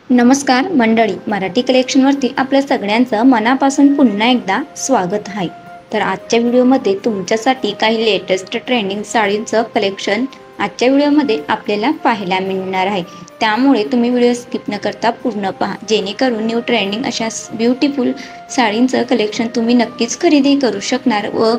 नमस्कार मंडळी, मराठी कलेक्शनवरती आपल्या सगळ्यांचं मनापासून पुन्हा एकदा स्वागत आहे। तर आजच्या व्हिडिओमध्ये तुमच्यासाठी काही लेटेस्ट ट्रेंडिंग साडींचं कलेक्शन आजच्या व्हिडिओमध्ये आपल्याला पाहायला मिळणार आहे। त्यामुळे तुम्ही व्हिडिओ स्किप न करता पूर्ण पहा, जेणेकरून न्यू ट्रेंडिंग अशा ब्युटिफुल साडींचं कलेक्शन तुम्ही नक्कीच खरेदी करू शकणार व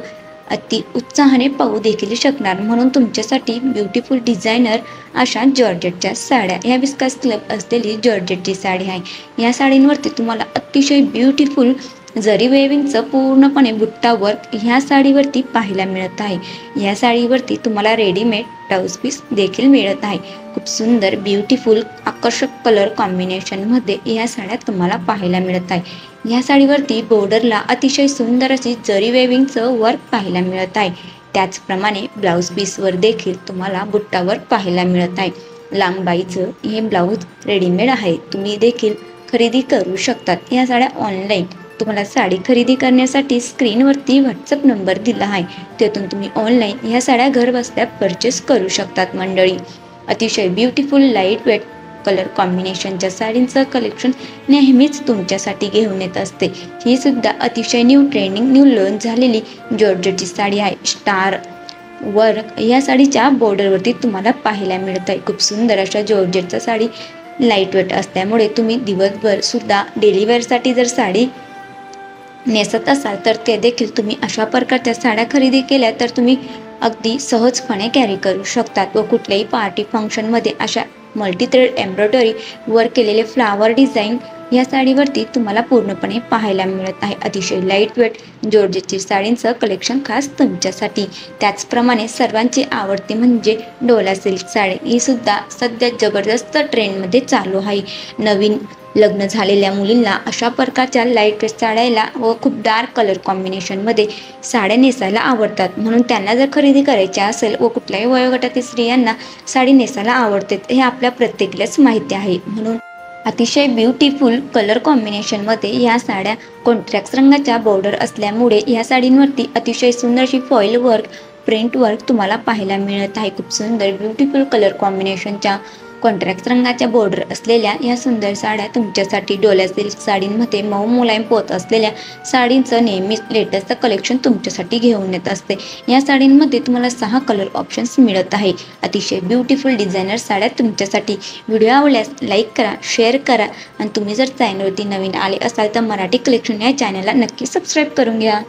अति उत्साहाने पाहू देखील शकणार। म्हणून तुमच्यासाठी ब्युटिफुल डिझायनर अशा जॉर्जेटच्या साड्या, ह्या विस्कास क्लब असलेली जॉर्जेटची साडी आहे। या साडींवरती तुम्हाला अतिशय ब्युटिफुल जरी वेविंगचं पूर्णपणे बुट्टा वर्क ह्या साडीवरती पाहायला मिळत आहे। या साडीवरती तुम्हाला रेडीमेड ब्लाउज पीस देखील मिळत आहे। खूप सुंदर ब्युटिफुल आकर्षक कलर कॉम्बिनेशनमध्ये या साड्या तुम्हाला पाहायला मिळत आहे। या साडीवरती बॉर्डरला अतिशय सुंदर अशी जरी वेविंगचं वर्क पाहायला मिळत आहे। त्याचप्रमाणे ब्लाउज पीसवर देखील तुम्हाला बुट्टा वर्क पाहायला मिळत आहे। लांबबाईचं हे ब्लाऊज रेडीमेड आहे, तुम्ही देखील खरेदी करू शकतात। या साड्या ऑनलाईन तुम्हाला साडी खरेदी करण्यासाठी स्क्रीनवरती व्हॉट्सअप नंबर दिला आहे, त्यातून तुम्ही ऑनलाईन ह्या साड्या घर बसल्या परचेस करू शकतात। मंडळी, अतिशय ब्युटिफुल लाईट वेट कलर कॉम्बिनेशनच्या साडींचं कलेक्शन नेहमीच तुमच्यासाठी घेऊन येत असते। ही सुद्धा अतिशय न्यू ट्रेंडिंग न्यू लॉन्च झालेली जॉर्जेटची साडी आहे। स्टार वर्क या साडीच्या बॉर्डरवरती तुम्हाला पाहायला मिळत आहे। खूप सुंदर अशा जॉर्जेटचा साडी लाईट वेट असल्यामुळे तुम्ही दिवसभर सुद्धा डेली वेअरसाठी जर साडी नेसत असाल तर ते देखील तुम्ही अशा प्रकारच्या साड्या खरेदी केल्या तर तुम्ही अगदी सहजपणे कॅरी करू शकतात व कुठल्याही पार्टी फंक्शनमध्ये अशा मल्टी थ्रेड एम्ब्रॉयडरी वर केलेले फ्लावर डिझाईन या साडीवरती तुम्हाला पूर्णपणे पाहायला मिळत आहे। अतिशय लाईट वेट जॉर्जेटची साडींचं कलेक्शन खास तुमच्यासाठी। त्याचप्रमाणे सर्वांची आवडती म्हणजे डोला सिल्क साडी, ही सुद्धा सध्या जबरदस्त ट्रेंडमध्ये चालू आहे। नवीन लग्न झालेल्या मुलींना अशा प्रकारच्या लाईट वेट साड्याला व खूप डार्क कलर कॉम्बिनेशनमध्ये साड्या नेसायला आवडतात। म्हणून त्यांना जर खरेदी करायची असेल व कुठल्याही वयोगटातील स्त्रियांना साडी नेसायला आवडते हे आपल्या प्रत्येकालाच माहिती आहे। म्हणून अतिशय ब्युटिफुल कलर कॉम्बिनेशनमध्ये या साड्या कॉन्ट्रॅक्ट रंगाच्या बॉर्डर असल्यामुळे या साडींवरती अतिशय सुंदरशी फॉईल वर्क प्रिंट वर्क तुम्हाला पाहायला मिळत आहे। खूप सुंदर ब्युटिफुल कलर कॉम्बिनेशनच्या कॉन्ट्रॅक्ट रंगाच्या बॉर्डर असलेल्या या सुंदर साड्या तुमच्यासाठी डोला सिल्क साडींमध्ये मऊ मुलायम पोत असलेल्या साडींचं नेहमीच लेटेस्ट कलेक्शन तुमच्यासाठी घेऊन येत असते। या साडींमध्ये तुम्हाला 6 कलर ऑप्शन्स मिळत आहे। अतिशय ब्युटिफुल डिझायनर साड्या तुमच्यासाठी। व्हिडिओ आवडल्यास लाईक करा, शेअर करा आणि तुम्ही जर चॅनलवरती नवीन आले असाल तर मराठी कलेक्शन या चॅनलला नक्की सबस्क्राईब करून घ्या।